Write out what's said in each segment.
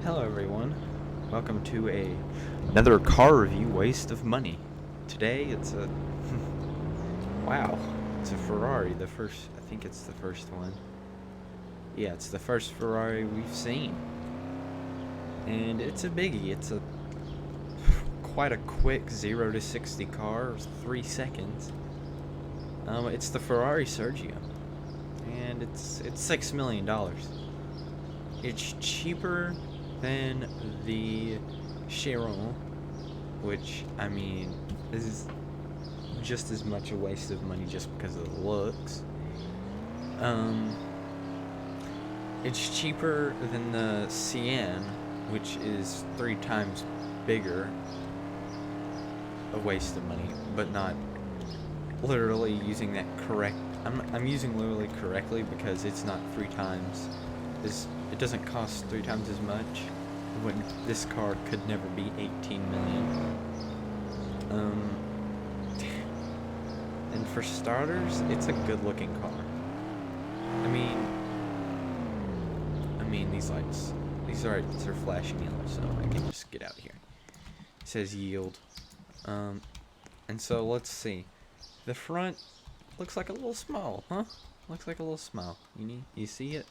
Hello everyone, welcome to another car review waste of money. Today it's a, wow, it's a Ferrari, I think it's the first one. Yeah, it's the first Ferrari we've seen. And it's a biggie, it's a quite a quick 0 to 60 car, 3 seconds. It's the Ferrari Sergio, and it's $6 million. It's cheaper than the Chiron, which, I mean, is just as much a waste of money just because of the looks. It's cheaper than the Cien, which is 3 times bigger. A waste of money, but not literally using that correct. I'm using literally correctly because it's not 3 times. It doesn't cost 3 times as much. When this car could never be 18 million. And for starters, it's a good-looking car. I mean these lights are flashing yellow, so I can just get out here. It says yield. And so let's see. The front looks like a little small, huh? Looks like a little small. You see it?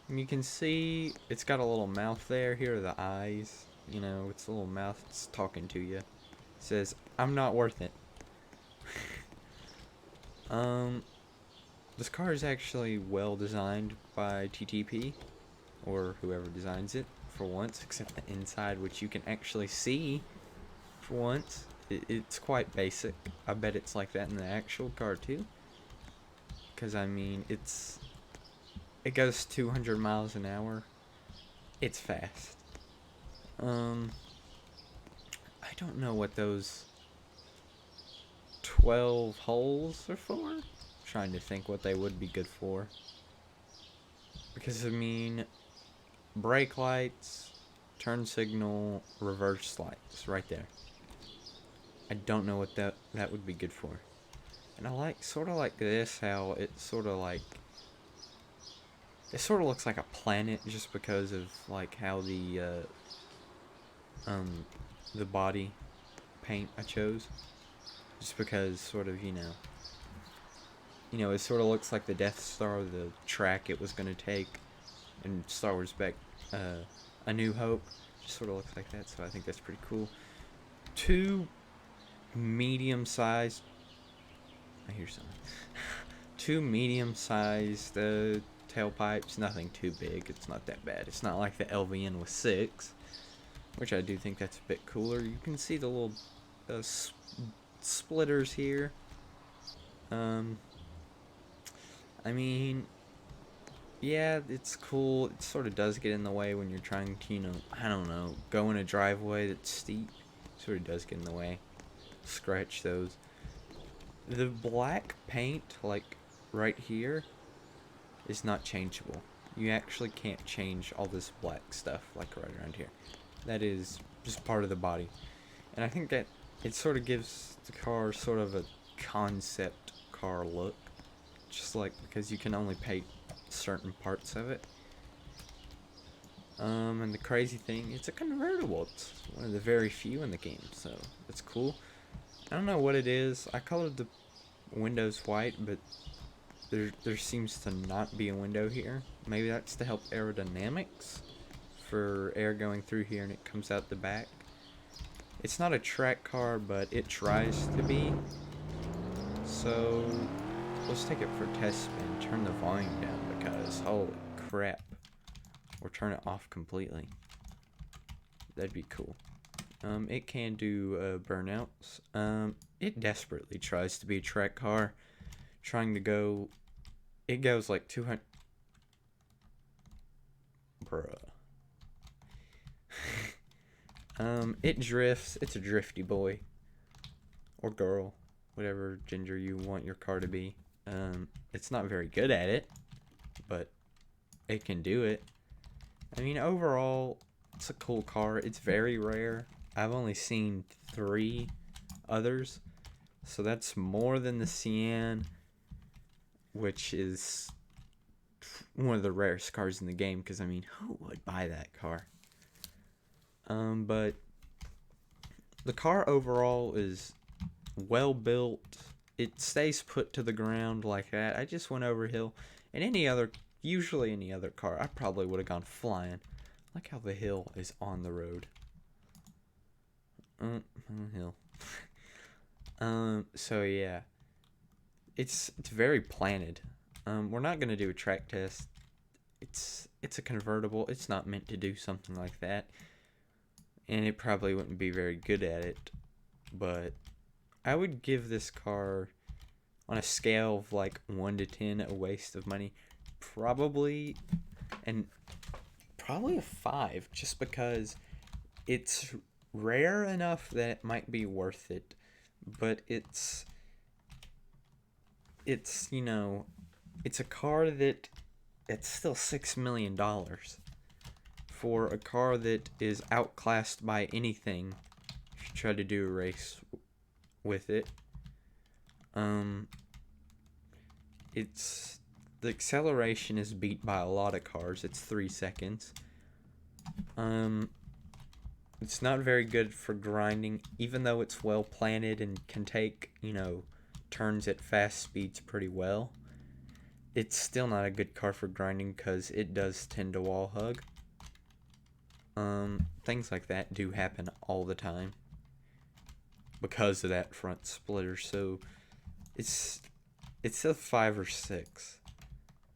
And you can see it's got a little mouth there. Here are the eyes. You know, it's a little mouth. It's talking to you. It says, "I'm not worth it." This car is actually well designed by TTP, or whoever designs it, for once, except the inside, which you can actually see for once. It's quite basic. I bet it's like that in the actual car too. Because, I mean, it goes 200 miles an hour. It's fast. I don't know what those 12 holes are for. I'm trying to think what they would be good for. Because, I mean, brake lights, turn signal, reverse lights, right there. I don't know what that would be good for. And I sort of like this, how it sort of looks like a planet just because of like how the body paint I chose. Just because sort of, you know, it sort of looks like the Death Star, the track it was going to take in Star Wars A New Hope. Just sort of looks like that, so I think that's pretty cool. 2 medium-sized... I hear something. 2 medium-sized tailpipes, nothing too big. It's not that bad. It's not like the LVN with 6, which I do think that's a bit cooler. You can see the little splitters here. I mean, yeah, it's cool. It sort of does get in the way when you're trying to, you know, I don't know, go in a driveway that's steep. It sort of does get in the way. Scratch those. The black paint, like right here, is not changeable. You actually can't change all this black stuff, like right around here. That is just part of the body. And I think that it sort of gives the car sort of a concept car look. Just like, because you can only paint certain parts of it. And the crazy thing, it's a convertible. It's one of the very few in the game, so it's cool. I don't know what it is. I colored the windows white, but there seems to not be a window here. Maybe that's to help aerodynamics for air going through here and it comes out the back. It's not a track car, but it tries to be. So let's take it for a test spin. Turn the volume down because holy crap. Or turn it off completely. That'd be cool. It can do burnouts. It desperately tries to be a track car. Trying to go... It goes like 200... Bruh. It drifts. It's a drifty boy. Or girl. Whatever gender you want your car to be. It's not very good at it. But it can do it. I mean, overall, it's a cool car. It's very rare. I've only seen 3 others. So that's more than the Cien, which is one of the rarest cars in the game, because I mean, who would buy that car? But the car overall is well built. It stays put to the ground like that. I just went over a hill, and usually any other car, I probably would have gone flying. Like how the hill is on the road. Hill. So yeah, it's very planted. We're not gonna do a track test. It's a convertible. It's not meant to do something like that, and it probably wouldn't be very good at it. But I would give this car, on a scale of like 1 to 10, a waste of money, probably a 5, just because it's rare enough that it might be worth it, but it's it's a car that it's still $6 million for a car that is outclassed by anything if you try to do a race with it. It's the acceleration is beat by a lot of cars. It's 3 seconds. It's not very good for grinding, even though it's well planted and can take, turns at fast speeds pretty well. It's still not a good car for grinding because it does tend to wall hug. Things like that do happen all the time because of that front splitter. So it's a 5 or 6.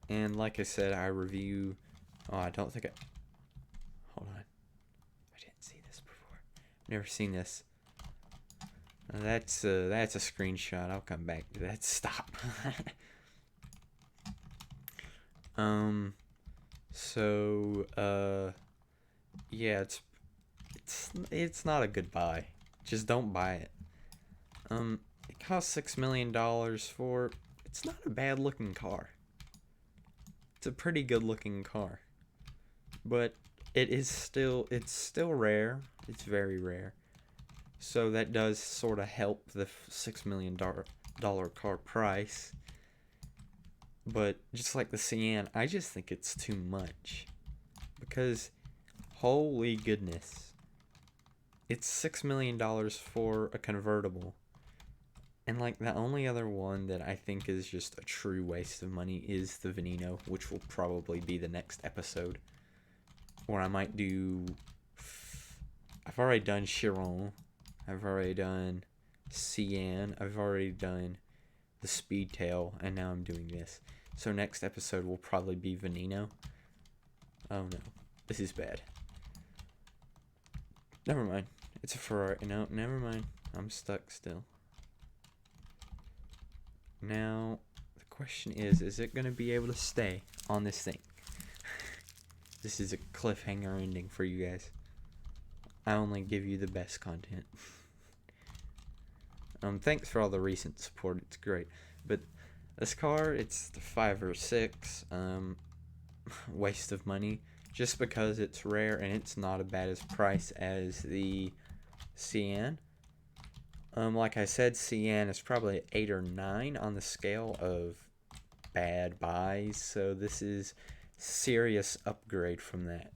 And like I said, I review. Oh, I don't think I. Hold on. I didn't see this before. Never seen this. That's a screenshot. I'll come back to that. Stop. Yeah, it's not a good buy. Just don't buy it. It costs $6 million for. It's not a bad looking car. It's a pretty good looking car, but it's still rare. It's very rare. So that does sort of help the $6 million car price. But just like the Cyan, I just think it's too much. Because, holy goodness, it's $6 million for a convertible. And like the only other one that I think is just a true waste of money is the Veneno, which will probably be the next episode. Or I might do. I've already done Chiron. I've already done Cyan. I've already done the Speedtail, and now I'm doing this. So next episode will probably be Veneno. Oh no, this is bad. Never mind. It's a Ferrari. No, never mind. I'm stuck still. Now, the question is it going to be able to stay on this thing? This is a cliffhanger ending for you guys. I only give you the best content. Thanks for all the recent support. It's great. But this car, it's the 5 or 6. Waste of money. Just because it's rare and it's not as bad as price as the Cyan. Like I said, Cyan is probably 8 or 9 on the scale of bad buys. So this is serious upgrade from that.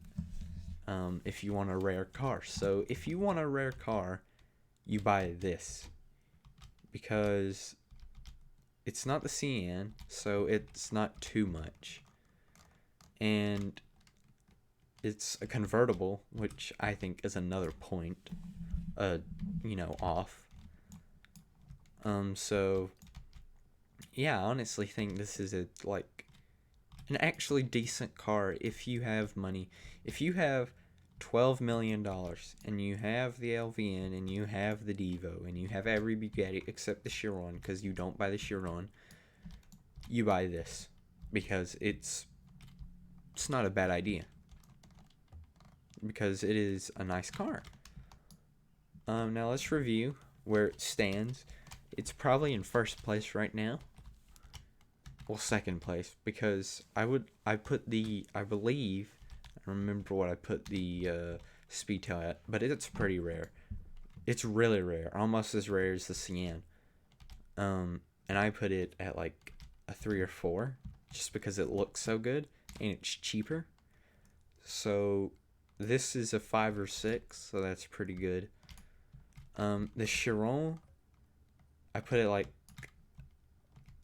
If you want a rare car. So if you want a rare car, you buy this. Because it's not the Cyan, so it's not too much. And it's a convertible, which I think is another point, off. So, yeah, I honestly think this is an actually decent car if you have money. If you have $12 million and you have the LVN and you have the Devo and you have every Bugatti except the Chiron, because you don't buy the Chiron, you buy this because it's not a bad idea, because it is a nice car. Now let's review where it stands. It's probably in first place right now. Well, second place, because I remember what I put the Speedtail at, but it's pretty rare. It's really rare, almost as rare as the Cyan. And I put it at like a 3 or 4. just because it looks so good and it's cheaper. So this is a 5 or 6, so that's pretty good. The Chiron, I put it like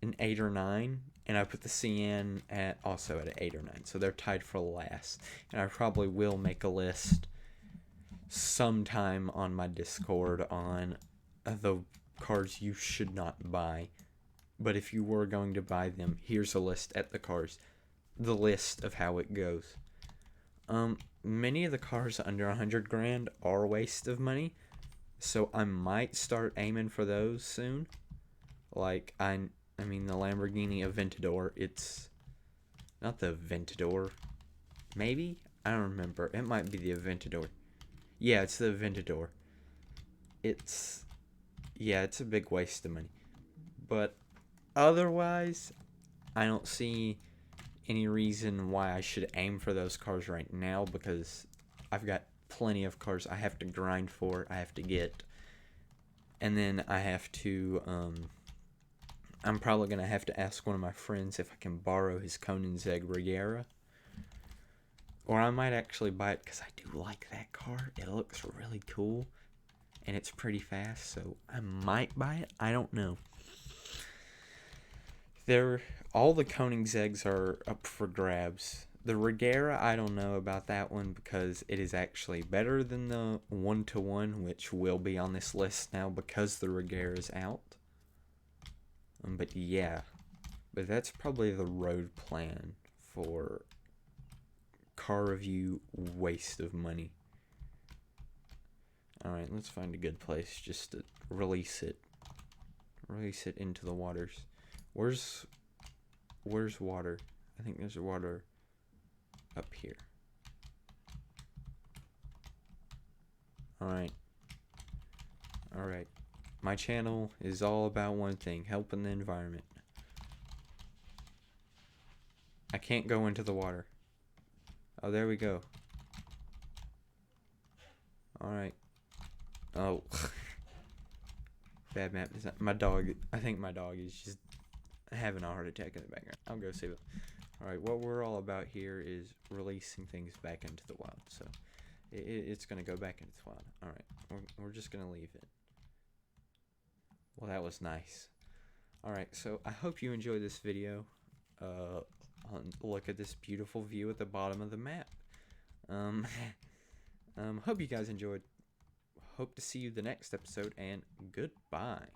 an 8 or 9, and I put the CN at also at an 8 or 9, so they're tied for last. And I probably will make a list sometime on my Discord on the cars you should not buy. But if you were going to buy them, here's a list at the cars. The list of how it goes. Many of the cars under 100 grand are a waste of money, so I might start aiming for those soon. Like, I mean, the Lamborghini Aventador, it's not the Aventador. Maybe? I don't remember. It might be the Aventador. Yeah, it's the Aventador. It's a big waste of money. But otherwise, I don't see any reason why I should aim for those cars right now, because I've got plenty of cars I have to grind for, I have to get, and then I have to, I'm probably going to have to ask one of my friends if I can borrow his Koenigsegg Regera, or I might actually buy it, because I do like that car. It looks really cool, and it's pretty fast, so I might buy it. I don't know. All the Koenigsegg's are up for grabs. The Regera, I don't know about that one, because it is actually better than the 1-to-1, which will be on this list now because the Regera is out. But yeah, but that's probably the road plan for car review waste of money. Alright, let's find a good place just to release it into the waters. Where's water? I think there's water up here. Alright. My channel is all about one thing: helping the environment. I can't go into the water. Oh, there we go. Alright. Oh. Bad map. My dog, I think my dog is just having a heart attack in the background. I'll go save it. Alright, what we're all about here is releasing things back into the wild. So it's going to go back into the wild. Alright, we're just going to leave it. Well, that was nice. Alright, so I hope you enjoyed this video. Look at this beautiful view at the bottom of the map. Hope you guys enjoyed. Hope to see you the next episode, and goodbye.